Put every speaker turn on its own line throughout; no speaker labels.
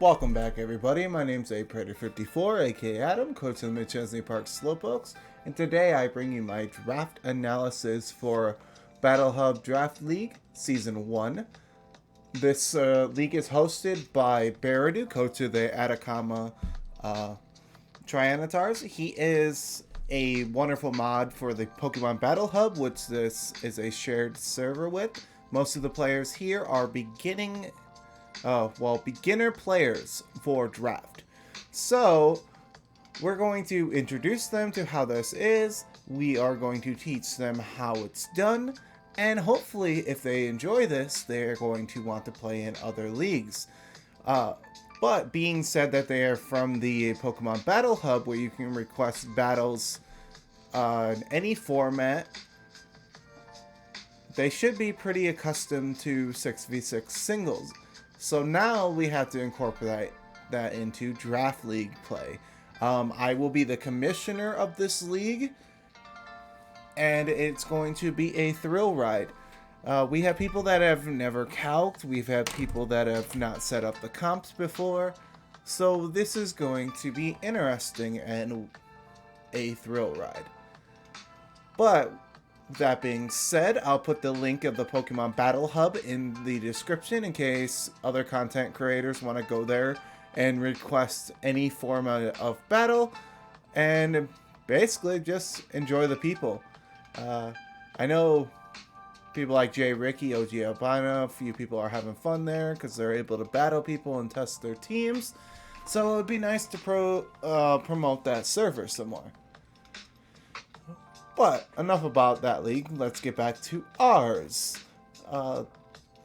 Welcome back, everybody. My name's Predator54, aka Adam, coach of the Mid-Chesney Park Slowpokes, and today I bring you my draft analysis for Battle Hub Draft League Season 1. This league is hosted by Baradu, coach of the Atacama Trianatars. He is a wonderful mod for the Pokemon Battle Hub, which this is a shared server with. Most of the players here are beginner players for draft. So we're going to introduce them to how this is. We are going to teach them how it's done. And hopefully, if they enjoy this, they're going to want to play in other leagues. But being said that they are from the Pokemon Battle Hub, where you can request battles in any format, they should be pretty accustomed to 6v6 singles. So now we have to incorporate that into Draft League play. I will be the commissioner of this league, and it's going to be a thrill ride. We have people that have never calced. We've had people that have not set up the comps before. So this is going to be interesting and a thrill ride. But that being said, I'll put the link of the Pokemon Battle Hub in the description in case other content creators want to go there and request any form of battle and basically just enjoy the people. I know people like Jay Ricky, OG Albino, a few people are having fun there because they're able to battle people and test their teams. So it would be nice to promote that server some more. But enough about that league. Let's get back to ours.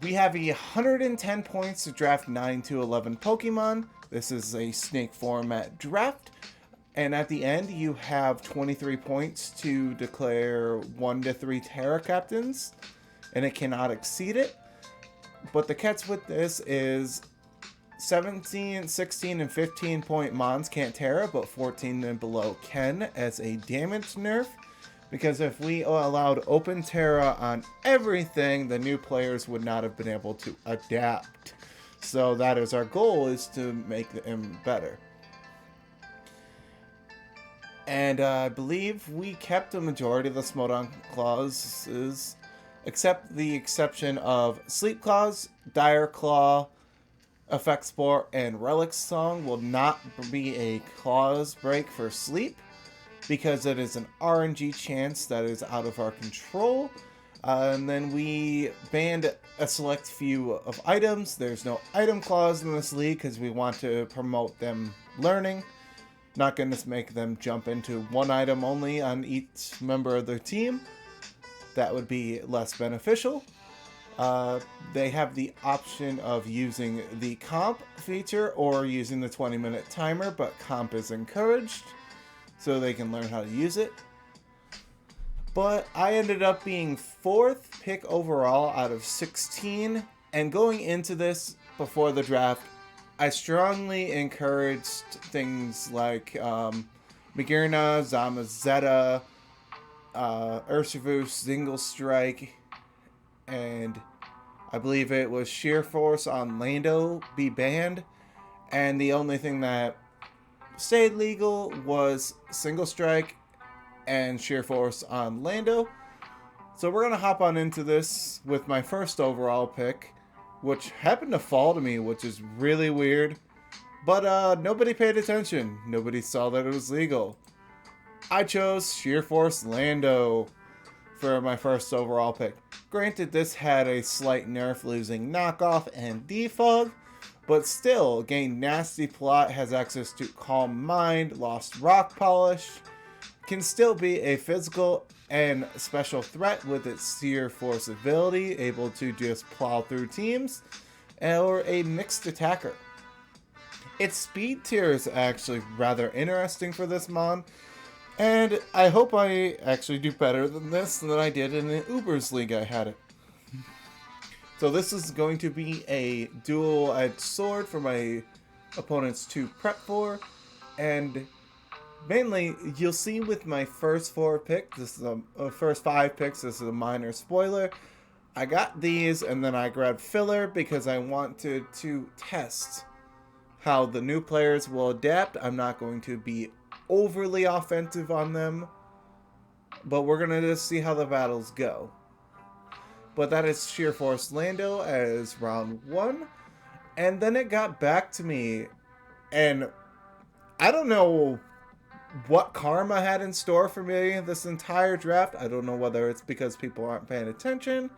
We have 110 points to draft 9 to 11 Pokemon. This is a snake format draft. And at the end, you have 23 points to declare 1 to 3 Terra captains. And it cannot exceed it. But the catch with this is 17, 16, and 15 point Mons can't Terra, but 14 and below can as a damage nerf. Because if we allowed open Terra on everything, the new players would not have been able to adapt. So that is our goal, is to make them better. And I believe we kept the majority of the Smodon clauses, except the exception of Sleep Clause, Dire Claw, Effect Spore, and Relic Song will not be a clause break for Sleep, because it is an RNG chance that is out of our control. And then we banned a select few of items. There's no item clause in this league because we want to promote them learning. Not going to make them jump into one item only on each member of their team. That would be less beneficial. They have the option of using the comp feature or using the 20-minute timer, but comp is encouraged, so they can learn how to use it. But I ended up being 4th pick overall out of 16. And going into this before the draft, I strongly encouraged things like Magearna, Zamazenta, Urshifu, Single Strike, and I believe it was Sheer Force on Lando be banned. And the only thing that stayed legal was Single Strike and Sheer Force on Lando. So we're going to hop on into this with my first overall pick, which happened to fall to me, which is really weird. But nobody paid attention. Nobody saw that it was legal. I chose Sheer Force Lando for my first overall pick. Granted, this had a slight nerf, losing Knockoff and Defog, but still, gained Nasty Plot, has access to Calm Mind, Lost Rock Polish, can still be a physical and special threat with its Sheer Force ability, able to just plow through teams, or a mixed attacker. Its speed tier is actually rather interesting for this mon, and I hope I actually do better than this than I did in the Ubers League I had it. So this is going to be a dual-edged sword for my opponents to prep for. And mainly, you'll see with my first 4 picks, this is first 5 picks, this is a minor spoiler. I got these and then I grabbed filler because I wanted to test how the new players will adapt. I'm not going to be overly offensive on them, but we're going to just see how the battles go. But that is Sheer Force Lando as round 1. And then it got back to me, and I don't know what karma had in store for me this entire draft. I don't know whether it's because people aren't paying attention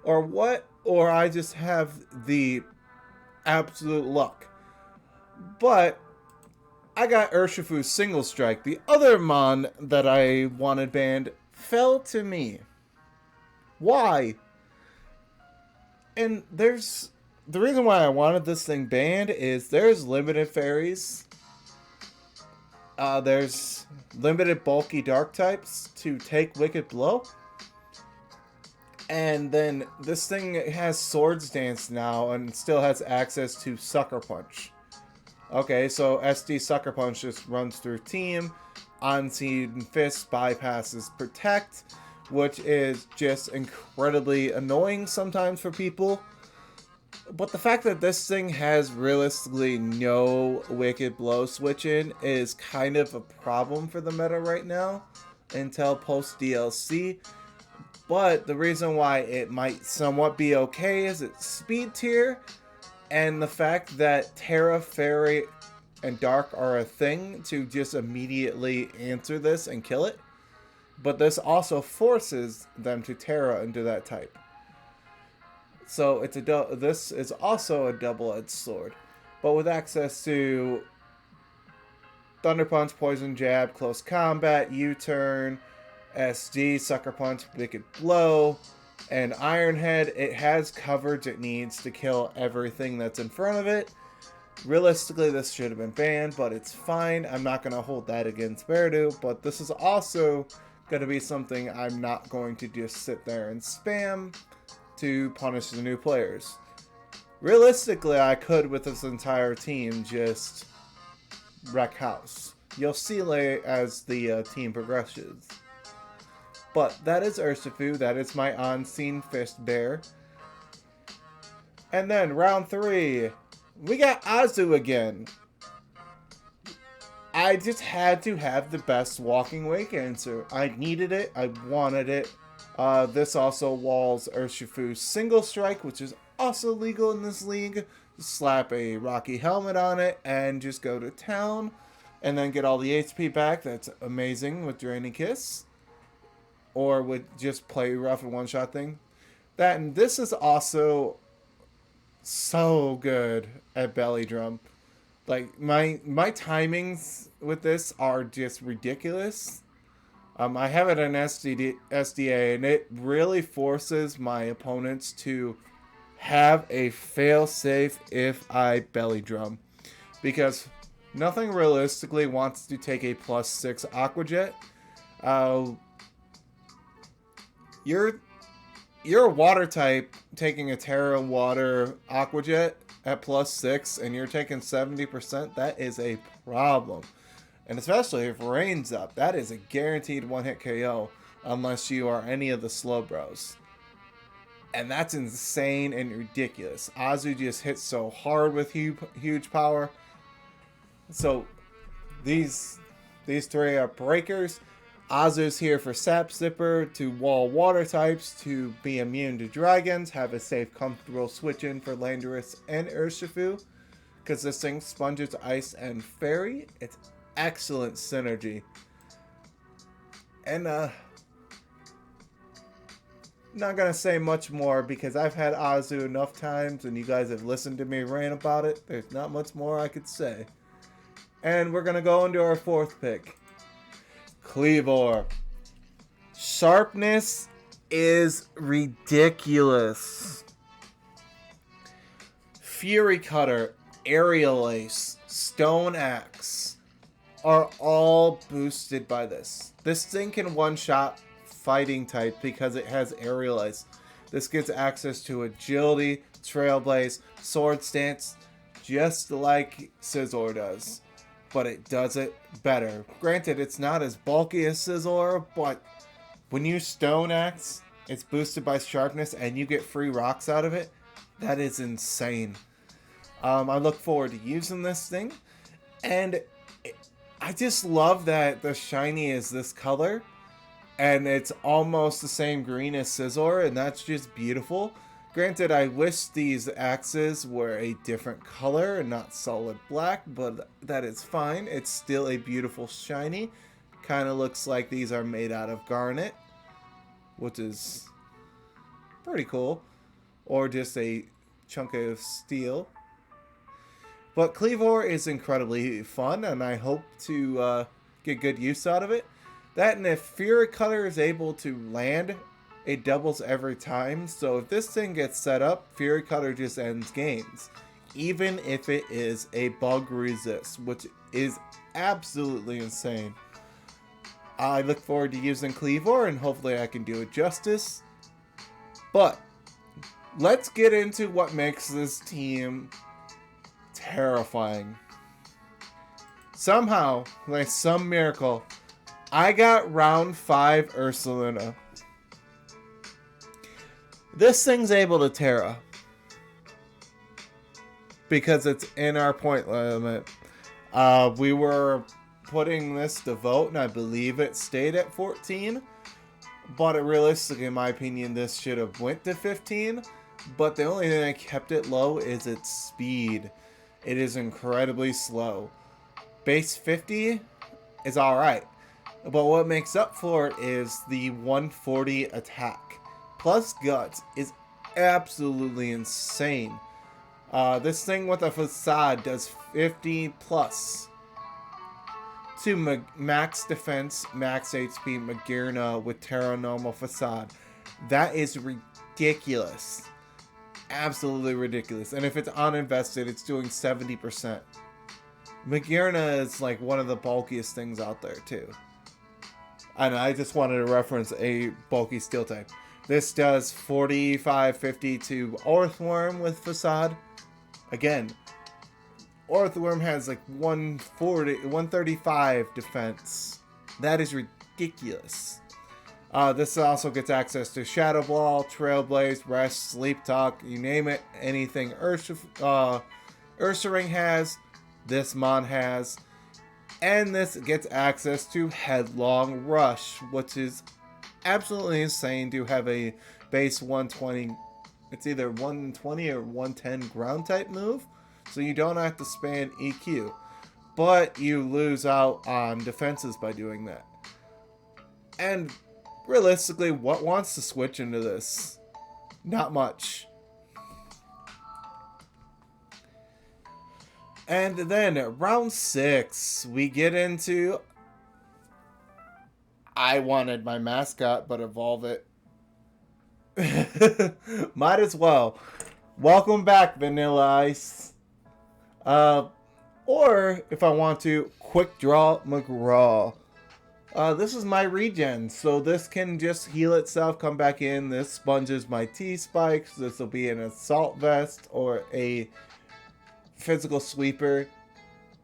or what, or I just have the absolute luck. But I got Urshifu Single Strike. The other Mon that I wanted banned fell to me. Why? And there's the reason why I wanted this thing banned is there's limited fairies. There's limited bulky dark types to take Wicked Blow. And then this thing has Swords Dance now and still has access to Sucker Punch. Okay, so SD Sucker Punch just runs through team. Unseen Fist bypasses Protect, which is just incredibly annoying sometimes for people. But the fact that this thing has realistically no Wicked Blow switch-in is kind of a problem for the meta right now until post-DLC. But the reason why it might somewhat be okay is its speed tier, and the fact that Terra, Fairy, and Dark are a thing to just immediately answer this and kill it. But this also forces them to Terra into that type. So it's this is also a double-edged sword. But with access to Thunder Punch, Poison Jab, Close Combat, U-Turn, SD, Sucker Punch, Wicked Blow, and Iron Head, it has coverage it needs to kill everything that's in front of it. Realistically, this should have been banned, but it's fine. I'm not going to hold that against Verdu, but this is also going to be something I'm not going to just sit there and spam to punish the new players. Realistically, I could, with this entire team, just wreck house. You'll see later as the team progresses. But that is Urshifu. That is my Unseen Fist Bear. And then round 3, we got Azu again. I just had to have the best Walking Wake answer. I needed it. I wanted it. This also walls Urshifu's Single Strike, which is also legal in this league. Slap a Rocky Helmet on it and just go to town. And then get all the HP back. That's amazing with Draining Kiss. Or with just play rough and one-shot thing. That and this is also so good at Belly Drum. Like, my timings with this are just ridiculous. I have it in SDA, and it really forces my opponents to have a fail-safe if I Belly Drum. Because nothing realistically wants to take a +6 Aqua Jet. You're a water type taking a Terra Water Aqua Jet at +6 and you're taking 70%, that is a problem. And especially if rain's up, that is a guaranteed one-hit KO unless you are any of the slow bros. And that's insane and ridiculous. Azu just hits so hard with huge power. So these three are breakers. Azu's here for Sap Zipper to wall water types, to be immune to dragons, have a safe, comfortable switch in for Landorus and Urshifu, because this thing sponges Ice and Fairy. It's excellent synergy. And not gonna say much more because I've had Azu enough times and you guys have listened to me rant about it. There's not much more I could say. And we're gonna go into our 4th pick. Cleavor. Sharpness is ridiculous. Fury Cutter, Aerial Ace, Stone Axe are all boosted by this. This thing can one-shot fighting type because it has Aerial Ace. This gets access to Agility, Trailblaze, Sword Stance, just like Scizor does. But it does it better. Granted, it's not as bulky as Scizor, but when you Stone Axe, it's boosted by Sharpness, and you get free rocks out of it. That is insane. I look forward to using this thing. And I just love that the shiny is this color. And it's almost the same green as Scizor, and that's just beautiful. Granted, I wish these axes were a different color and not solid black, but that is fine. It's still a beautiful shiny. Kind of looks like these are made out of garnet, which is pretty cool. Or just a chunk of steel. But Cleavor is incredibly fun, and I hope to get good use out of it. That, and if Fury Cutter is able to land, it doubles every time. So if this thing gets set up, Fury Cutter just ends games. Even if it is a bug resist, which is absolutely insane. I look forward to using Cleavor, and hopefully I can do it justice. But let's get into what makes this team terrifying. Somehow, like some miracle, I got round 5 Ursulina. This thing's able to Terra. Because it's in our point limit. We were putting this to vote, and I believe it stayed at 14. But realistically, in my opinion, this should have went to 15. But the only thing that kept it low is its speed. It is incredibly slow. Base 50 is alright. But what makes up for it is the 140 attack. Plus Guts is absolutely insane. This thing with a facade does 50 plus. To max defense, max HP Magearna with Terra normal facade. That is ridiculous. Absolutely ridiculous. And if it's uninvested, it's doing 70%. Magearna is like one of the bulkiest things out there too. And I just wanted to reference a bulky steel type. This does 45-50 to Orthworm with Facade. Again, Orthworm has like 135 defense. That is ridiculous. This also gets access to Shadow Ball, Trailblaze, Rest, Sleep Talk, you name it. Anything Ursaring has, this Mon has. And this gets access to Headlong Rush, which is absolutely insane to have a base 120. It's either 120 or 110 ground type move, so you don't have to spam EQ. But you lose out on defenses by doing that. And realistically, what wants to switch into this? Not much. And then round 6, we get into... I wanted my mascot, but evolve it. Might as well. Welcome back, Vanilla Ice. Or, if I want to, Quick Draw McGraw. This is my regen, so this can just heal itself, come back in. This sponges my T-Spikes. This will be an Assault Vest or a Physical Sweeper.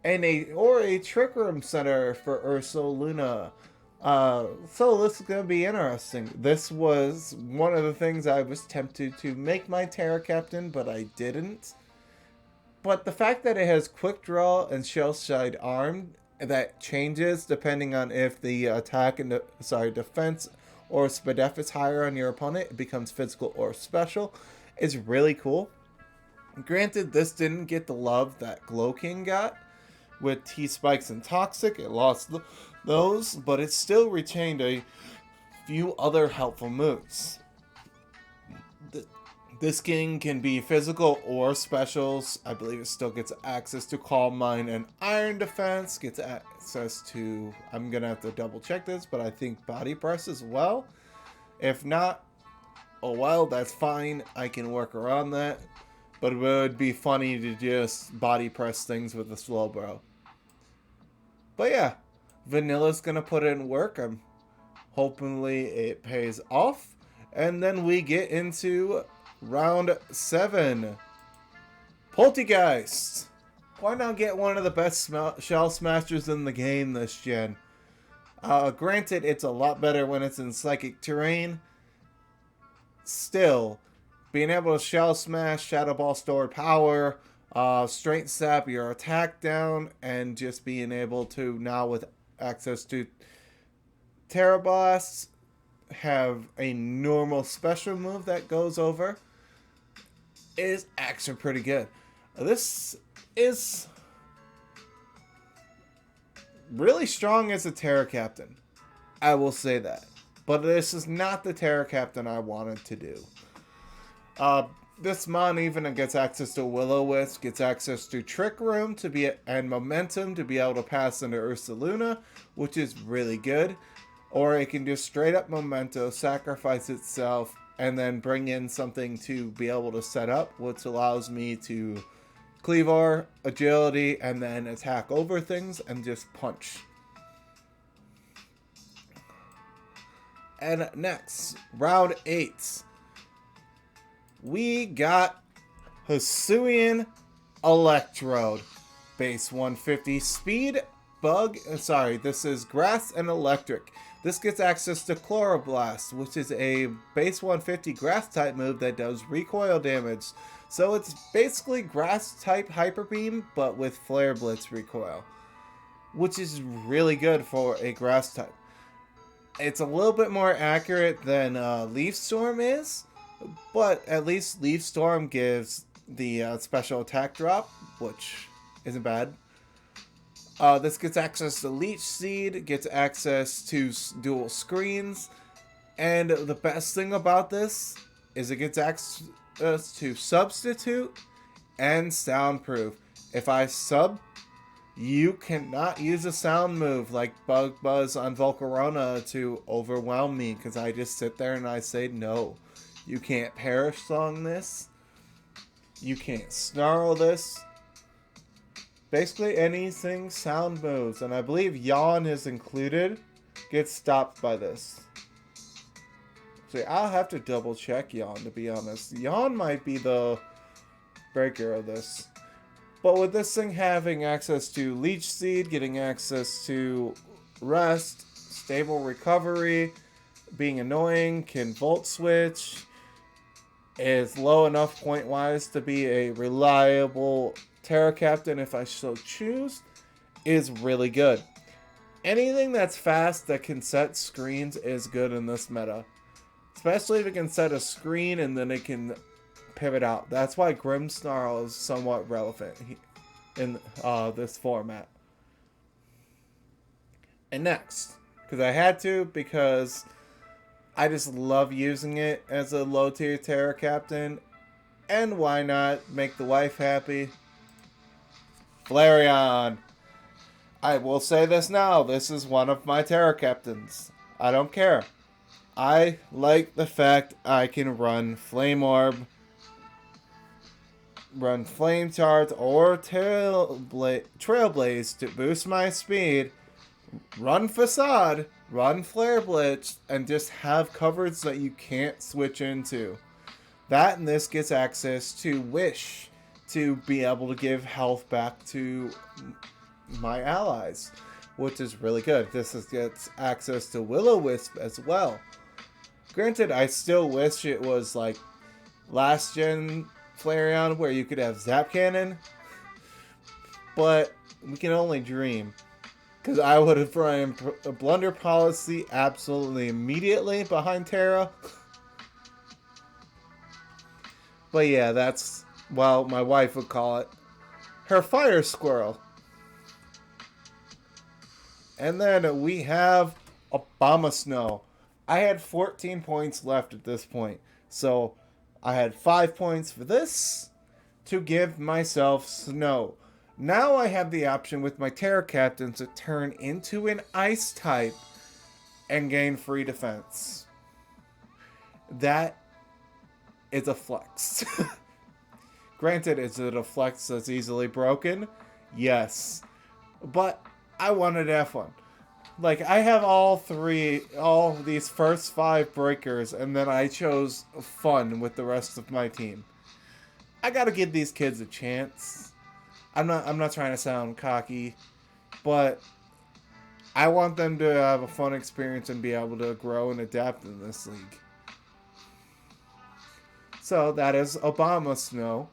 And a Trick Room Center for Ursulina. So this is going to be interesting. This was one of the things I was tempted to make my Terra Captain, but I didn't. But the fact that it has Quick Draw and Shell Side Arm, that changes depending on if the attack and defense or SPDF is higher on your opponent, it becomes physical or special, is really cool. Granted, this didn't get the love that Glow King got with T-Spikes and Toxic. It lost those, but it still retained a few other helpful moves. This king can be physical or specials. I believe it still gets access to Calm Mind and Iron Defense. Gets access to, I'm going to have to double check this, but I think Body Press as well. If not, oh well, that's fine. I can work around that. But it would be funny to just body press things with a Slowbro. But yeah, Vanilla's going to put in work. Hopefully it pays off. And then we get into round 7. Poltergeist. Why not get one of the best shell smashers in the game this gen? Granted, it's a lot better when it's in psychic terrain. Still, being able to shell smash, Shadow Ball stored power, Straight sap your attack down, and just being able to, now with access to Terra Blasts, have a normal special move that goes over is actually pretty good. This is really strong as a Terra Captain. I will say that. But this is not the Terra Captain I wanted to do. This mon even gets access to Will-O-Wisp, gets access to Trick Room and Momentum to be able to pass into Ursulina, which is really good. Or it can just straight up Memento, sacrifice itself, and then bring in something to be able to set up, which allows me to Cleaver, Agility, and then attack over things and just punch. And next, round 8. We got Husuan Electrode. Base 150 speed, this is grass and electric. This gets access to Chloroblast, which is a base 150 grass type move that does recoil damage. So it's basically grass type Hyper Beam, but with Flare Blitz recoil, which is really good for a grass type. It's a little bit more accurate than Leaf Storm is, but at least Leaf Storm gives the special attack drop, which isn't bad. This gets access to Leech Seed, gets access to dual screens, and the best thing about this is it gets access to Substitute and Soundproof. If I sub, you cannot use a sound move like Bug Buzz on Volcarona to overwhelm me, because I just sit there and I say no. You can't Perish Song this. You can't Snarl this. Basically anything sound moves, and I believe Yawn is included, gets stopped by this. See, I'll have to double check Yawn, to be honest. Yawn might be the breaker of this. But with this thing having access to Leech Seed, getting access to Rest, Stable Recovery, being annoying, can Volt Switch, is low enough point-wise to be a reliable Terra Captain if I so choose, is really good. Anything that's fast that can set screens is good in this meta. Especially if it can set a screen and then it can pivot out. That's why Grimmsnarl is somewhat relevant in this format. And next, because I had to, because I just love using it as a low tier Terra Captain, and why not make the wife happy? Flareon. I will say this now, this is one of my Terra Captains. I don't care. I like the fact I can run Flame Orb, run Flame Charge, or Trailblaze to boost my speed, run Facade, run Flare Blitz, and just have coverage that you can't switch into. That and this gets access to Wish to be able to give health back to my allies, which is really good. This gets access to Will-O-Wisp as well. Granted, I still wish it was like last gen Flareon where you could have Zap Cannon, but we can only dream. Because I would have run a Blunder Policy absolutely immediately behind Terra. But yeah, that's, well, my wife would call it her Fire Squirrel. And then we have Abomasnow. I had 14 points left at this point. So I had 5 points for this to give myself Snow. Now I have the option with my Terra Captain to turn into an Ice type and gain free defense. That is a flex. Granted, is it a flex that's easily broken? Yes. But I wanted F1. Like, I have all these first 5 breakers, and then I chose fun with the rest of my team. I gotta give these kids a chance. I'm not trying to sound cocky, but I want them to have a fun experience and be able to grow and adapt in this league. So that is Abomasnow.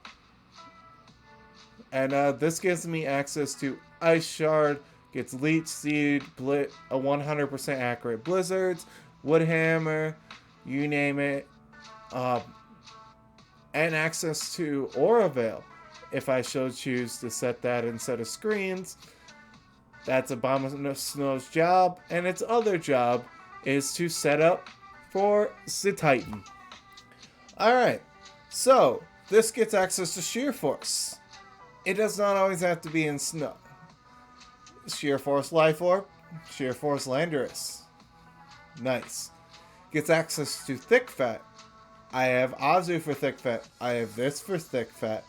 And this gives me access to Ice Shard, gets Leech Seed, a 100% accurate Blizzards, Wood Hammer, you name it. Um, and access to Aura Veil if I so choose to set that instead of screens. That's Abominusno's job, and its other job is to set up for the Titan. Alright, so this gets access to Sheer Force. It does not always have to be in snow. Sheer Force Life Orb, Sheer Force Landorus. Nice. Gets access to Thick Fat. I have Azu for Thick Fat. I have this for Thick Fat.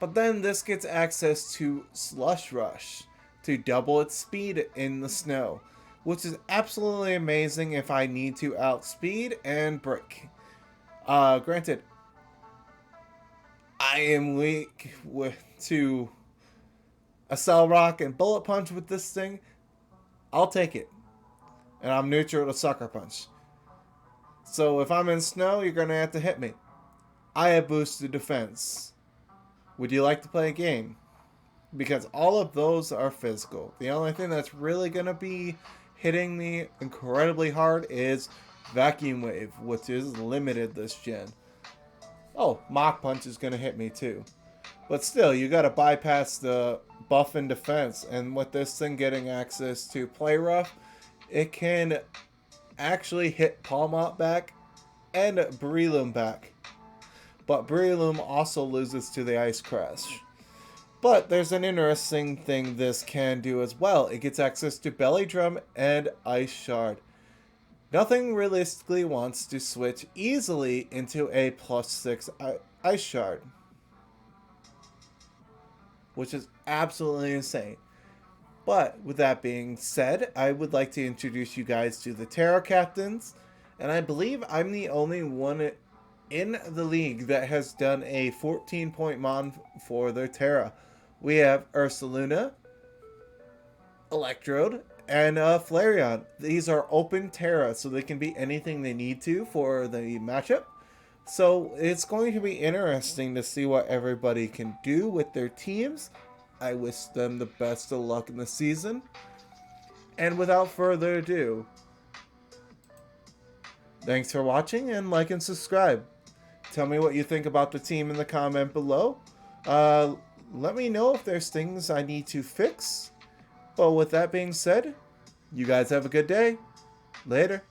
But then this gets access to Slush Rush to double its speed in the snow, which is absolutely amazing if I need to outspeed and break. Granted, I am weak to Accel Rock and Bullet Punch with this thing. I'll take it. And I'm neutral to Sucker Punch. So if I'm in snow, you're going to have to hit me. I have boosted defense. Would you like to play a game? Because all of those are physical. The only thing that's really going to be hitting me incredibly hard is Vacuum Wave, which is limited this gen. Oh, Mach Punch is going to hit me too. But still, you got to bypass the buff and defense. And with this thing getting access to Play Rough, it can actually hit Palmot back and Breloom back. But Breloom also loses to the Ice Crash. But there's an interesting thing this can do as well. It gets access to Belly Drum and Ice Shard. Nothing realistically wants to switch easily into a +6 Ice Shard, which is absolutely insane. But with that being said, I would like to introduce you guys to the Terra captains. And I believe I'm the only one in the league that has done a 14-point mon for their Terra. We have Ursulina, Electrode, and Flareon. These are open Terra, so they can be anything they need to for the matchup. So it's going to be interesting to see what everybody can do with their teams. I wish them the best of luck in the season. And without further ado, thanks for watching, and like and subscribe. Tell me what you think about the team in the comment below. Let me know if there's things I need to fix. But with that being said, you guys have a good day. Later.